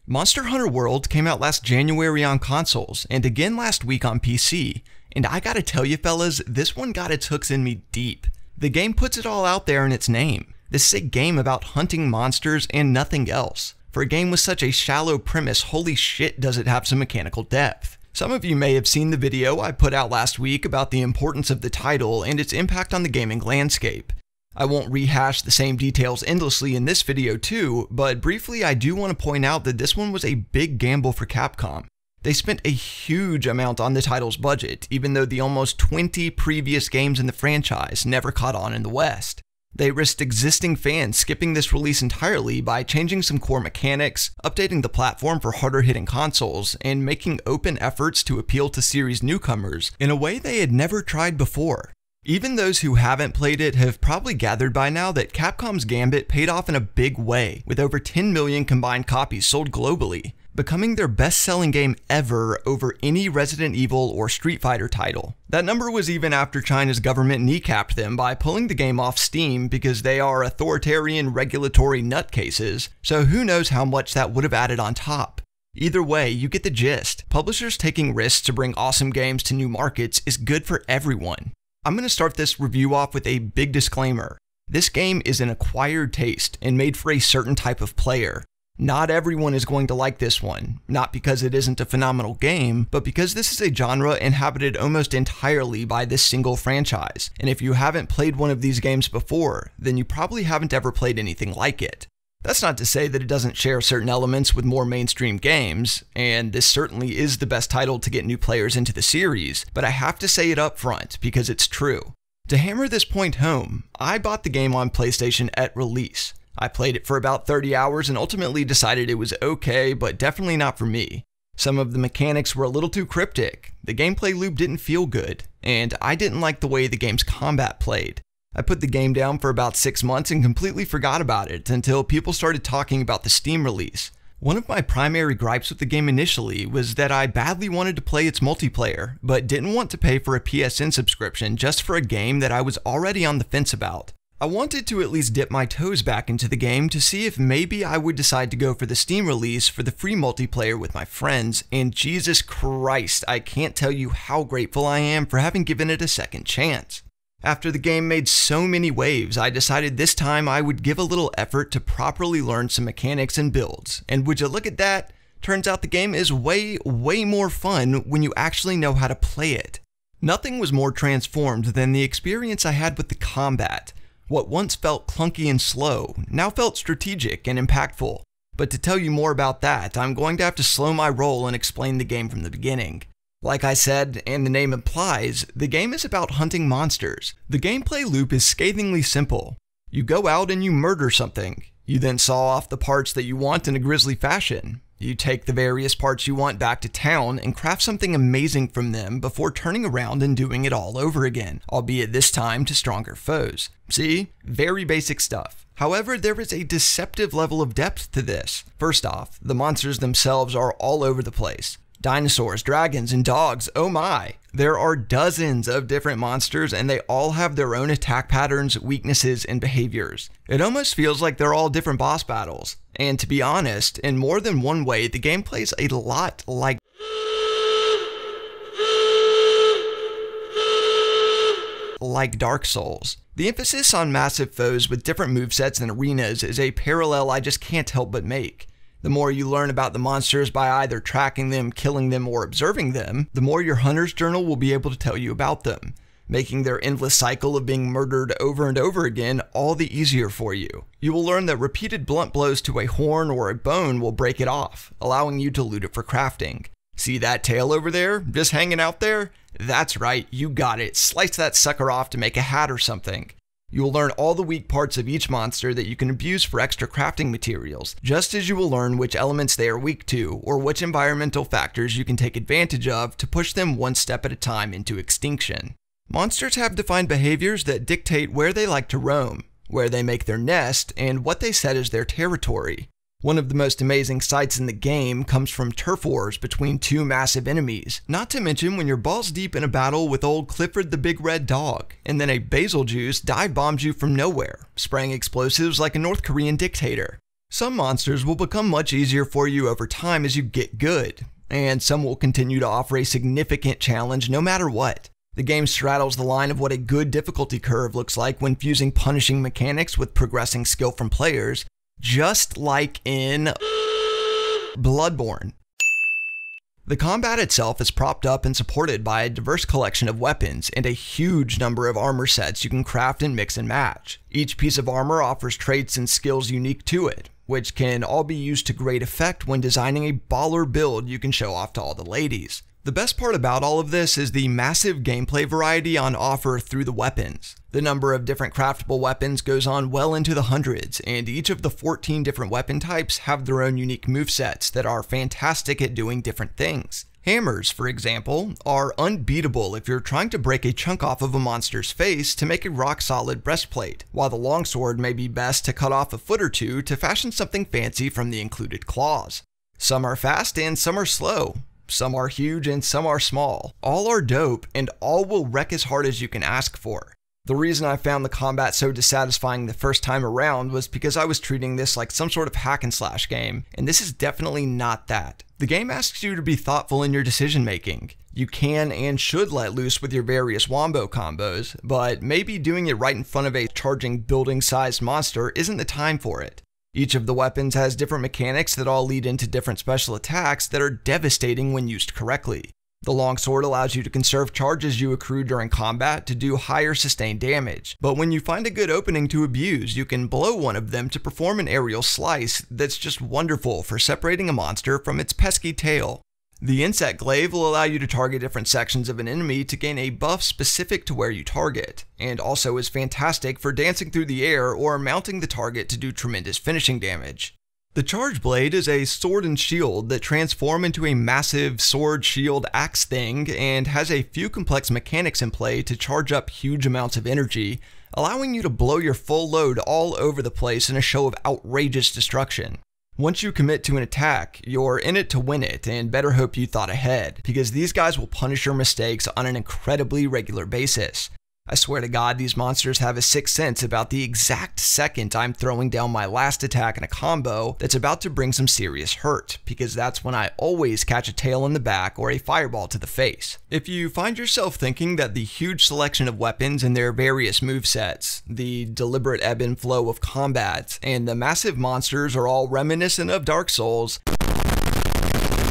Monster Hunter World came out last January on consoles, and again last week on PC, and I gotta tell you fellas, this one got its hooks in me deep. The game puts it all out there in its name. This is a game about hunting monsters and nothing else. For a game with such a shallow premise, holy shit does it have some mechanical depth. Some of you may have seen the video I put out last week about the importance of the title and its impact on the gaming landscape. I won't rehash the same details endlessly in this video too, but briefly I do want to point out that this one was a big gamble for Capcom. They spent a huge amount on the title's budget, even though the almost 20 previous games in the franchise never caught on in the West. They risked existing fans skipping this release entirely by changing some core mechanics, updating the platform for harder-hitting consoles, and making open efforts to appeal to series newcomers in a way they had never tried before. Even those who haven't played it have probably gathered by now that Capcom's Gambit paid off in a big way, with over 10 million combined copies sold globally, becoming their best-selling game ever over any Resident Evil or Street Fighter title. That number was even after China's government kneecapped them by pulling the game off Steam because they are authoritarian regulatory nutcases, so who knows how much that would have added on top. Either way, you get the gist. Publishers taking risks to bring awesome games to new markets is good for everyone. I'm going to start this review off with a big disclaimer. This game is an acquired taste and made for a certain type of player. Not everyone is going to like this one, not because it isn't a phenomenal game, but because this is a genre inhabited almost entirely by this single franchise, and if you haven't played one of these games before, then you probably haven't ever played anything like it. That's not to say that it doesn't share certain elements with more mainstream games, and this certainly is the best title to get new players into the series, but I have to say it up front because it's true. To hammer this point home, I bought the game on PlayStation at release. I played it for about 30 hours and ultimately decided it was okay, but definitely not for me. Some of the mechanics were a little too cryptic, the gameplay loop didn't feel good, and I didn't like the way the game's combat played. I put the game down for about 6 months and completely forgot about it until people started talking about the Steam release. One of my primary gripes with the game initially was that I badly wanted to play its multiplayer, but didn't want to pay for a PSN subscription just for a game that I was already on the fence about. I wanted to at least dip my toes back into the game to see if maybe I would decide to go for the Steam release for the free multiplayer with my friends, and Jesus Christ, I can't tell you how grateful I am for having given it a second chance. After the game made so many waves, I decided this time I would give a little effort to properly learn some mechanics and builds, and would you look at that? Turns out the game is way more fun when you actually know how to play it. Nothing was more transformed than the experience I had with the combat. What once felt clunky and slow, now felt strategic and impactful. But to tell you more about that, I'm going to have to slow my roll and explain the game from the beginning. Like I said, and the name implies, the game is about hunting monsters. The gameplay loop is scathingly simple. You go out and you murder something. You then saw off the parts that you want in a grisly fashion. You take the various parts you want back to town and craft something amazing from them before turning around and doing it all over again, albeit this time to stronger foes. See? Very basic stuff. However, there is a deceptive level of depth to this. First off, the monsters themselves are all over the place. Dinosaurs, dragons, and dogs, oh my! There are dozens of different monsters and they all have their own attack patterns, weaknesses, and behaviors. It almost feels like they're all different boss battles. And to be honest, in more than one way, the game plays a lot like Dark Souls. The emphasis on massive foes with different movesets and arenas is a parallel I just can't help but make. The more you learn about the monsters by either tracking them, killing them, or observing them, the more your hunter's journal will be able to tell you about them, making their endless cycle of being murdered over and over again all the easier for you. You will learn that repeated blunt blows to a horn or a bone will break it off, allowing you to loot it for crafting. See that tail over there, just hanging out there? That's right, you got it. Slice that sucker off to make a hat or something. You will learn all the weak parts of each monster that you can abuse for extra crafting materials, just as you will learn which elements they are weak to, or which environmental factors you can take advantage of to push them one step at a time into extinction. Monsters have defined behaviors that dictate where they like to roam, where they make their nest, and what they set as their territory. One of the most amazing sights in the game comes from turf wars between two massive enemies, not to mention when you're balls deep in a battle with old Clifford the Big Red Dog, and then a basil juice dive bombs you from nowhere, spraying explosives like a North Korean dictator. Some monsters will become much easier for you over time as you get good, and some will continue to offer a significant challenge no matter what. The game straddles the line of what a good difficulty curve looks like when fusing punishing mechanics with progressing skill from players, just like in Bloodborne. The combat itself is propped up and supported by a diverse collection of weapons and a huge number of armor sets you can craft and mix and match. Each piece of armor offers traits and skills unique to it, which can all be used to great effect when designing a baller build you can show off to all the ladies. The best part about all of this is the massive gameplay variety on offer through the weapons. The number of different craftable weapons goes on well into the hundreds, and each of the 14 different weapon types have their own unique movesets that are fantastic at doing different things. Hammers, for example, are unbeatable if you're trying to break a chunk off of a monster's face to make a rock-solid breastplate, while the longsword may be best to cut off a foot or two to fashion something fancy from the included claws. Some are fast and some are slow. Some are huge and some are small. All are dope and all will wreck as hard as you can ask for. The reason I found the combat so dissatisfying the first time around was because I was treating this like some sort of hack and slash game, and this is definitely not that. The game asks you to be thoughtful in your decision making. You can and should let loose with your various wombo combos, but maybe doing it right in front of a charging building-sized monster isn't the time for it. Each of the weapons has different mechanics that all lead into different special attacks that are devastating when used correctly. The longsword allows you to conserve charges you accrue during combat to do higher sustained damage, but when you find a good opening to abuse, you can blow one of them to perform an aerial slice that's just wonderful for separating a monster from its pesky tail. The insect glaive will allow you to target different sections of an enemy to gain a buff specific to where you target, and also is fantastic for dancing through the air or mounting the target to do tremendous finishing damage. The charge blade is a sword and shield that transform into a massive sword, shield, axe thing and has a few complex mechanics in play to charge up huge amounts of energy, allowing you to blow your full load all over the place in a show of outrageous destruction. Once you commit to an attack, you're in it to win it, and better hope you thought ahead, because these guys will punish your mistakes on an incredibly regular basis. I swear to God, these monsters have a sixth sense about the exact second I'm throwing down my last attack in a combo that's about to bring some serious hurt, because that's when I always catch a tail in the back or a fireball to the face. If you find yourself thinking that the huge selection of weapons and their various movesets, the deliberate ebb and flow of combat, and the massive monsters are all reminiscent of Dark Souls,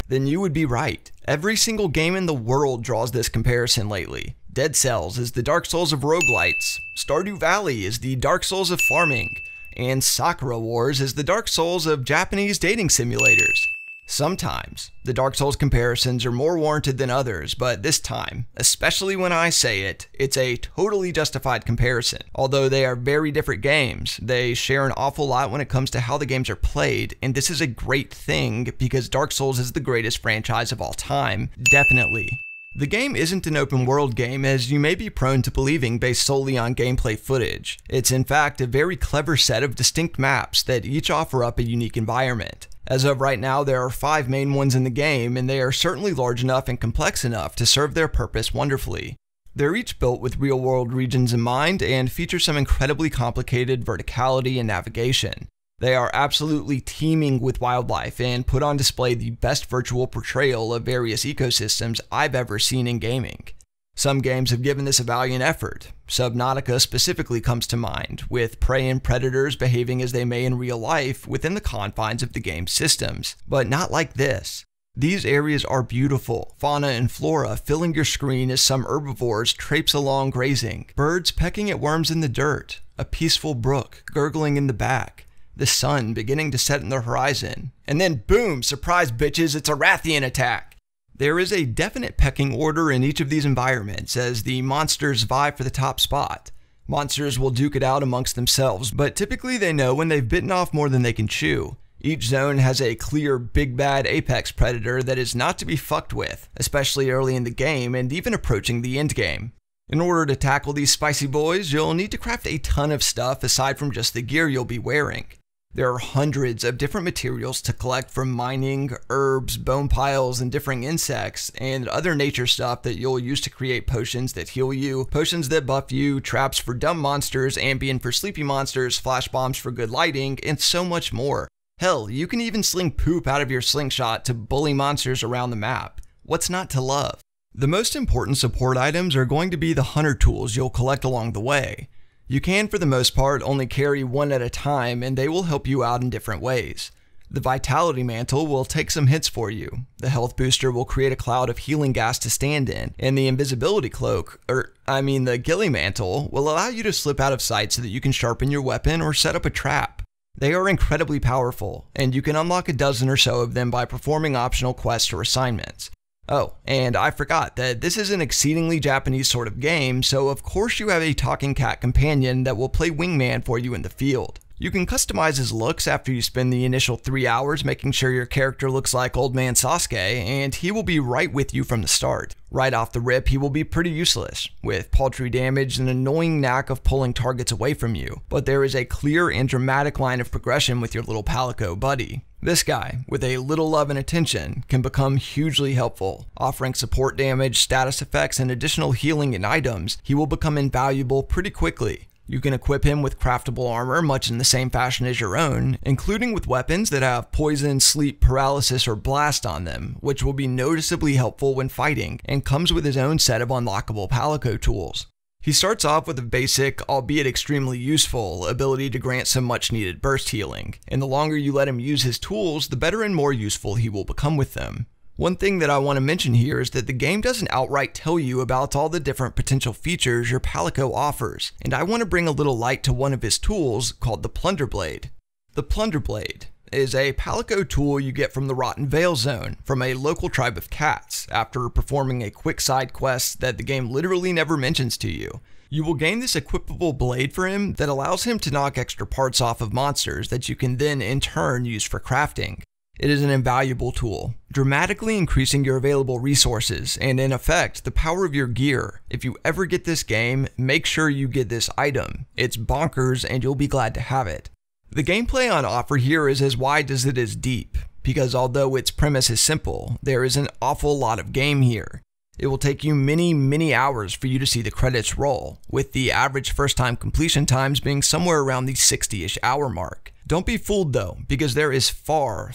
then you would be right. Every single game in the world draws this comparison lately. Dead Cells is the Dark Souls of roguelites, Stardew Valley is the Dark Souls of farming, and Sakura Wars is the Dark Souls of Japanese dating simulators. Sometimes, the Dark Souls comparisons are more warranted than others, but this time, especially when I say it, it's a totally justified comparison. Although they are very different games, they share an awful lot when it comes to how the games are played, and this is a great thing because Dark Souls is the greatest franchise of all time, definitely. The game isn't an open world game as you may be prone to believing based solely on gameplay footage. It's in fact a very clever set of distinct maps that each offer up a unique environment. As of right now, there are 5 main ones in the game, and they are certainly large enough and complex enough to serve their purpose wonderfully. They're each built with real-world regions in mind and feature some incredibly complicated verticality and navigation. They are absolutely teeming with wildlife and put on display the best virtual portrayal of various ecosystems I've ever seen in gaming. Some games have given this a valiant effort. Subnautica specifically comes to mind, with prey and predators behaving as they may in real life within the confines of the game's systems, but not like this. These areas are beautiful, fauna and flora filling your screen as some herbivores traipse along grazing, birds pecking at worms in the dirt, a peaceful brook gurgling in the back, the sun beginning to set in the horizon, and then boom, surprise bitches, it's a Rathian attack! There is a definite pecking order in each of these environments as the monsters vie for the top spot. Monsters will duke it out amongst themselves, but typically they know when they've bitten off more than they can chew. Each zone has a clear big bad apex predator that is not to be fucked with, especially early in the game and even approaching the endgame. In order to tackle these spicy boys, you'll need to craft a ton of stuff aside from just the gear you'll be wearing. There are hundreds of different materials to collect from mining, herbs, bone piles, and different insects, and other nature stuff that you'll use to create potions that heal you, potions that buff you, traps for dumb monsters, ambient for sleepy monsters, flash bombs for good lighting, and so much more. Hell, you can even sling poop out of your slingshot to bully monsters around the map. What's not to love? The most important support items are going to be the hunter tools you'll collect along the way. You can, for the most part, only carry one at a time, and they will help you out in different ways. The Vitality Mantle will take some hits for you, the Health Booster will create a cloud of healing gas to stand in, and the Invisibility Cloak, the Ghillie Mantle, will allow you to slip out of sight so that you can sharpen your weapon or set up a trap. They are incredibly powerful, and you can unlock a dozen or so of them by performing optional quests or assignments. Oh, and I forgot that this is an exceedingly Japanese sort of game, so of course you have a talking cat companion that will play wingman for you in the field. You can customize his looks after you spend the initial 3 hours making sure your character looks like Old Man Sasuke, and he will be right with you from the start. Right off the rip, he will be pretty useless, with paltry damage and an annoying knack of pulling targets away from you, but there is a clear and dramatic line of progression with your little Palico buddy. This guy, with a little love and attention, can become hugely helpful. Offering support damage, status effects, and additional healing and items, he will become invaluable pretty quickly. You can equip him with craftable armor much in the same fashion as your own, including with weapons that have poison, sleep, paralysis, or blast on them, which will be noticeably helpful when fighting, and comes with his own set of unlockable Palico tools. He starts off with a basic, albeit extremely useful, ability to grant some much needed burst healing, and the longer you let him use his tools, the better and more useful he will become with them. One thing that I want to mention here is that the game doesn't outright tell you about all the different potential features your Palico offers, and I want to bring a little light to one of his tools called the Plunder Blade. The Plunder Blade is a Palico tool you get from the Rotten Vale Zone from a local tribe of cats after performing a quick side quest that the game literally never mentions to you. You will gain this equipable blade for him that allows him to knock extra parts off of monsters that you can then in turn use for crafting. It is an invaluable tool, dramatically increasing your available resources and in effect the power of your gear. If you ever get this game, make sure you get this item. It's bonkers and you'll be glad to have it. The gameplay on offer here is as wide as it is deep, because although its premise is simple, there is an awful lot of game here. It will take you many hours for you to see the credits roll, with the average first time completion times being somewhere around the 60-ish hour mark. Don't be fooled though, because there is far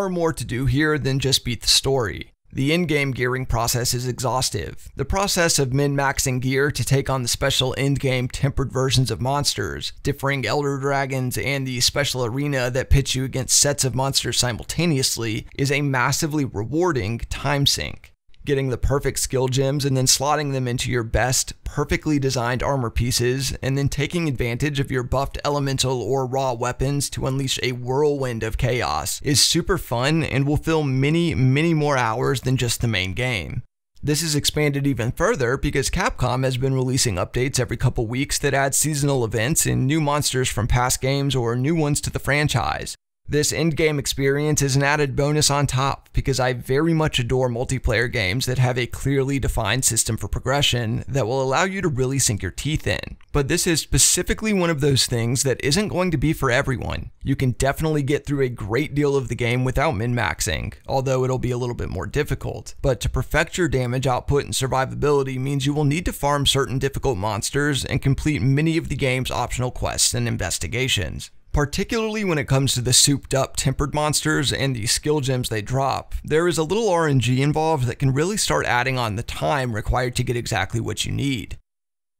more to do here than just beat the story. The in-game gearing process is exhaustive. The process of min-maxing gear to take on the special endgame tempered versions of monsters, differing elder dragons, and the special arena that pits you against sets of monsters simultaneously is a massively rewarding time sink. Getting the perfect skill gems and then slotting them into your best, perfectly designed armor pieces, and then taking advantage of your buffed elemental or raw weapons to unleash a whirlwind of chaos is super fun and will fill many more hours than just the main game. This is expanded even further because Capcom has been releasing updates every couple weeks that add seasonal events and new monsters from past games or new ones to the franchise. This endgame experience is an added bonus on top because I very much adore multiplayer games that have a clearly defined system for progression that will allow you to really sink your teeth in. But this is specifically one of those things that isn't going to be for everyone. You can definitely get through a great deal of the game without min-maxing, although it'll be a little bit more difficult. But to perfect your damage output and survivability means you will need to farm certain difficult monsters and complete many of the game's optional quests and investigations. Particularly when it comes to the souped up tempered monsters and the skill gems they drop, there is a little RNG involved that can really start adding on the time required to get exactly what you need.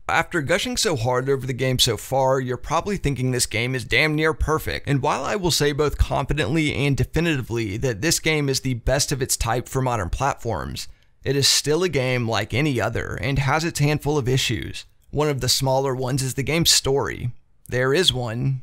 After gushing so hard over the game so far, you're probably thinking this game is damn near perfect, and while I will say both confidently and definitively that this game is the best of its type for modern platforms, it is still a game like any other and has its handful of issues. One of the smaller ones is the game's story. There is one.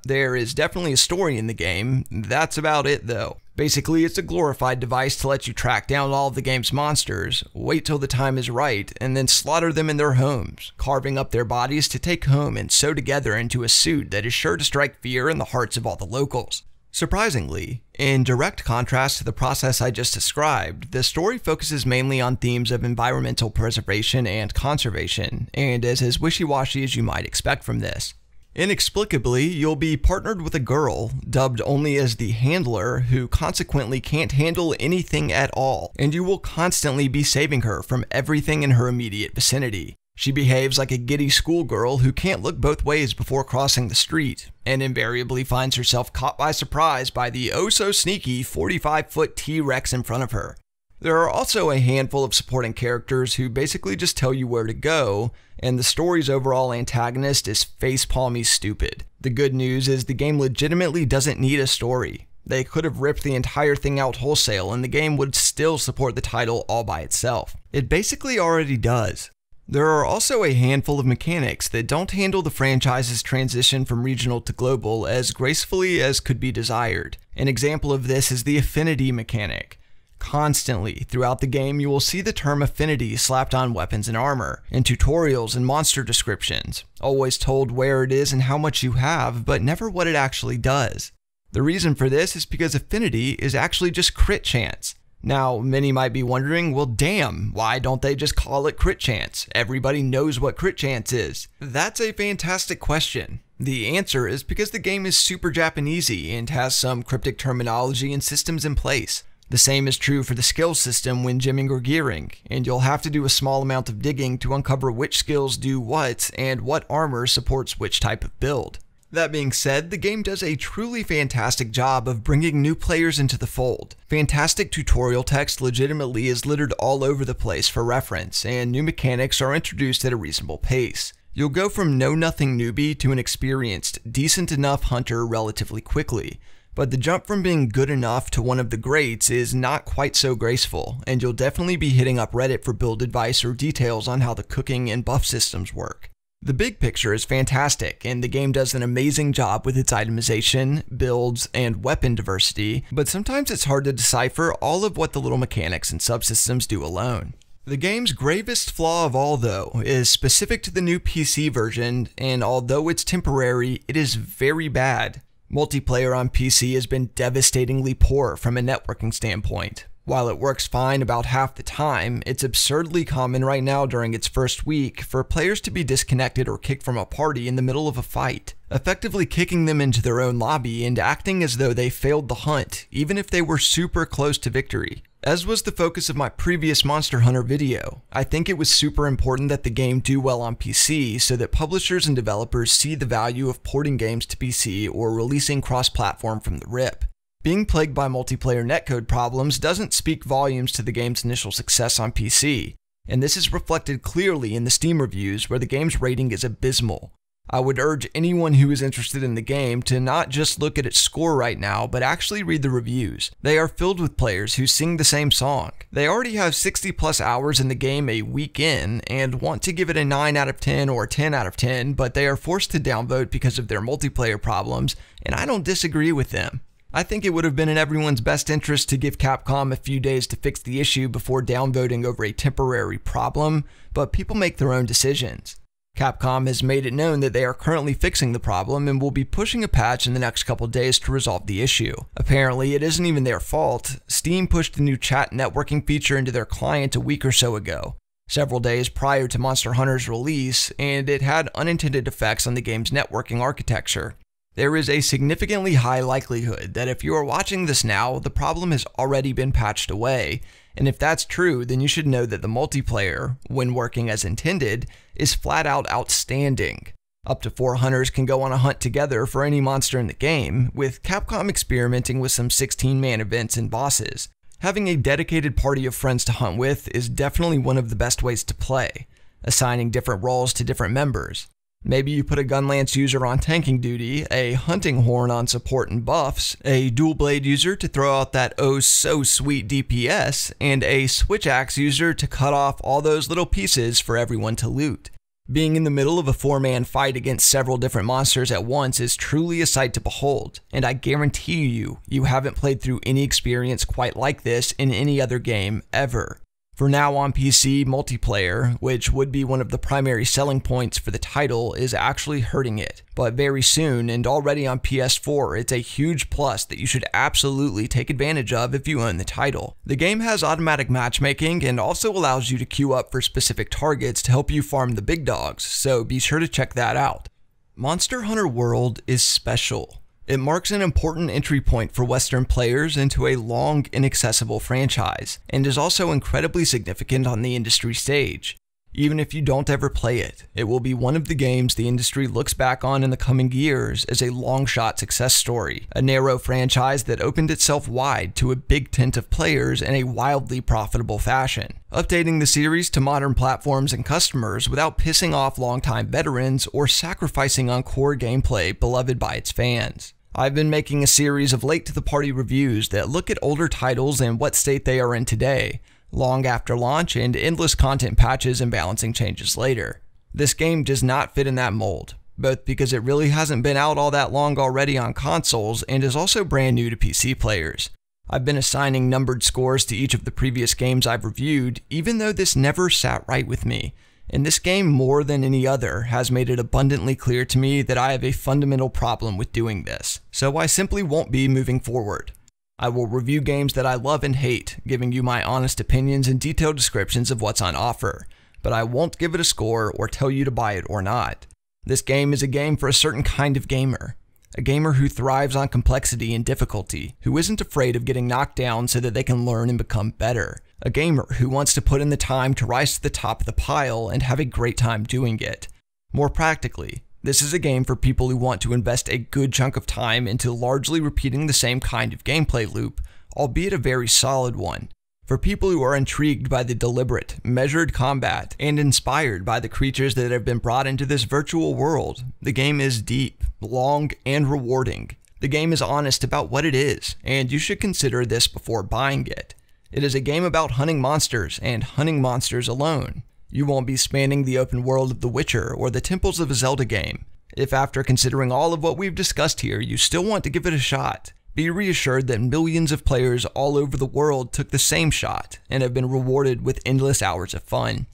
There is definitely a story in the game. That's about it though. Basically, it's a glorified device to let you track down all of the game's monsters, wait till the time is right, and then slaughter them in their homes, carving up their bodies to take home and sew together into a suit that is sure to strike fear in the hearts of all the locals. Surprisingly, in direct contrast to the process I just described, the story focuses mainly on themes of environmental preservation and conservation, and is as wishy-washy as you might expect from this. Inexplicably, you'll be partnered with a girl, dubbed only as the Handler, who consequently can't handle anything at all, and you will constantly be saving her from everything in her immediate vicinity. She behaves like a giddy schoolgirl who can't look both ways before crossing the street, and invariably finds herself caught by surprise by the oh-so-sneaky 45-foot T-Rex in front of her. There are also a handful of supporting characters who basically just tell you where to go, and the story's overall antagonist is face-palmy stupid. The good news is the game legitimately doesn't need a story. They could have ripped the entire thing out wholesale and the game would still support the title all by itself. It basically already does. There are also a handful of mechanics that don't handle the franchise's transition from regional to global as gracefully as could be desired. An example of this is the affinity mechanic. Constantly throughout the game, you will see the term affinity slapped on weapons and armor, in tutorials and monster descriptions, always told where it is and how much you have, but never what it actually does. The reason for this is because affinity is actually just crit chance. Now, many might be wondering, well damn, why don't they just call it crit chance? Everybody knows what crit chance is. That's a fantastic question. The answer is because the game is super Japanesey and has some cryptic terminology and systems in place. The same is true for the skill system when gymming or gearing, and you'll have to do a small amount of digging to uncover which skills do what and what armor supports which type of build. That being said, the game does a truly fantastic job of bringing new players into the fold. Fantastic tutorial text legitimately is littered all over the place for reference, and new mechanics are introduced at a reasonable pace. You'll go from know-nothing newbie to an experienced, decent enough hunter relatively quickly, but the jump from being good enough to one of the greats is not quite so graceful, and you'll definitely be hitting up Reddit for build advice or details on how the cooking and buff systems work. The big picture is fantastic, and the game does an amazing job with its itemization, builds, and weapon diversity, but sometimes it's hard to decipher all of what the little mechanics and subsystems do alone. The game's gravest flaw of all, though, is specific to the new PC version, and although it's temporary, it is very bad. Multiplayer on PC has been devastatingly poor from a networking standpoint. While it works fine about half the time, it's absurdly common right now during its first week for players to be disconnected or kicked from a party in the middle of a fight, effectively kicking them into their own lobby and acting as though they failed the hunt, even if they were super close to victory. As was the focus of my previous Monster Hunter video, I think it was super important that the game do well on PC so that publishers and developers see the value of porting games to PC or releasing cross-platform from the rip. Being plagued by multiplayer netcode problems doesn't speak volumes to the game's initial success on PC, and this is reflected clearly in the Steam reviews where the game's rating is abysmal. I would urge anyone who is interested in the game to not just look at its score right now, but actually read the reviews. They are filled with players who sing the same song. They already have 60 plus hours in the game a week in, and want to give it a 9 out of 10 or a 10 out of 10, but they are forced to downvote because of their multiplayer problems, and I don't disagree with them. I think it would have been in everyone's best interest to give Capcom a few days to fix the issue before downvoting over a temporary problem, but people make their own decisions. Capcom has made it known that they are currently fixing the problem and will be pushing a patch in the next couple days to resolve the issue. Apparently, it isn't even their fault. Steam pushed the new chat networking feature into their client a week or so ago, several days prior to Monster Hunter's release, and it had unintended effects on the game's networking architecture. There is a significantly high likelihood that if you are watching this now, the problem has already been patched away, and if that's true, then you should know that the multiplayer, when working as intended, is flat out outstanding. Up to 4 hunters can go on a hunt together for any monster in the game, with Capcom experimenting with some 16-man events and bosses. Having a dedicated party of friends to hunt with is definitely one of the best ways to play, assigning different roles to different members. Maybe you put a Gunlance user on tanking duty, a hunting horn on support and buffs, a dual blade user to throw out that oh so sweet DPS, and a switch axe user to cut off all those little pieces for everyone to loot. Being in the middle of a 4-man fight against several different monsters at once is truly a sight to behold, and I guarantee you haven't played through any experience quite like this in any other game ever. For now on PC, multiplayer, which would be one of the primary selling points for the title, is actually hurting it. But very soon, and already on PS4, it's a huge plus that you should absolutely take advantage of if you own the title. The game has automatic matchmaking and also allows you to queue up for specific targets to help you farm the big dogs, so be sure to check that out. Monster Hunter World is special. It marks an important entry point for Western players into a long, inaccessible franchise, and is also incredibly significant on the industry stage. Even if you don't ever play it, it will be one of the games the industry looks back on in the coming years as a long-shot success story, a narrow franchise that opened itself wide to a big tent of players in a wildly profitable fashion, updating the series to modern platforms and customers without pissing off longtime veterans or sacrificing on core gameplay beloved by its fans. I've been making a series of late-to-the-party reviews that look at older titles and what state they are in today, long after launch and endless content patches and balancing changes later. This game does not fit in that mold, both because it really hasn't been out all that long already on consoles and is also brand new to PC players. I've been assigning numbered scores to each of the previous games I've reviewed, even though this never sat right with me, and this game more than any other has made it abundantly clear to me that I have a fundamental problem with doing this, so I simply won't be moving forward. I will review games that I love and hate, giving you my honest opinions and detailed descriptions of what's on offer, but I won't give it a score or tell you to buy it or not. This game is a game for a certain kind of gamer. A gamer who thrives on complexity and difficulty, who isn't afraid of getting knocked down so that they can learn and become better. A gamer who wants to put in the time to rise to the top of the pile and have a great time doing it. More practically, this is a game for people who want to invest a good chunk of time into largely repeating the same kind of gameplay loop, albeit a very solid one. For people who are intrigued by the deliberate, measured combat and inspired by the creatures that have been brought into this virtual world, the game is deep, long, and rewarding. The game is honest about what it is, and you should consider this before buying it. It is a game about hunting monsters and hunting monsters alone. You won't be spanning the open world of The Witcher or the temples of a Zelda game. If after considering all of what we've discussed here, you still want to give it a shot, be reassured that millions of players all over the world took the same shot and have been rewarded with endless hours of fun.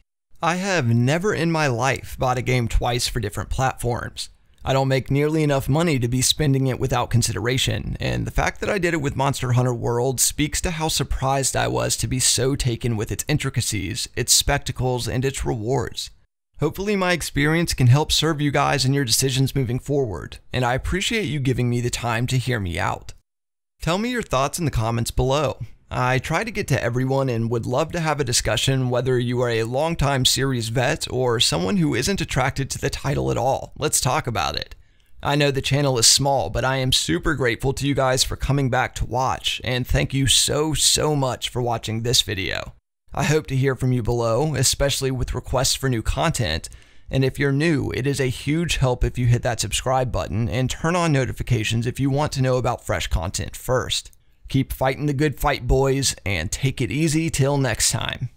I have never in my life bought a game twice for different platforms. I don't make nearly enough money to be spending it without consideration, and the fact that I did it with Monster Hunter World speaks to how surprised I was to be so taken with its intricacies, its spectacles, and its rewards. Hopefully my experience can help serve you guys in your decisions moving forward, and I appreciate you giving me the time to hear me out. Tell me your thoughts in the comments below. I try to get to everyone and would love to have a discussion whether you are a longtime series vet or someone who isn't attracted to the title at all. Let's talk about it. I know the channel is small, but I am super grateful to you guys for coming back to watch, and thank you so much for watching this video. I hope to hear from you below, especially with requests for new content, and if you're new, it is a huge help if you hit that subscribe button and turn on notifications if you want to know about fresh content first. Keep fighting the good fight, boys, and take it easy till next time.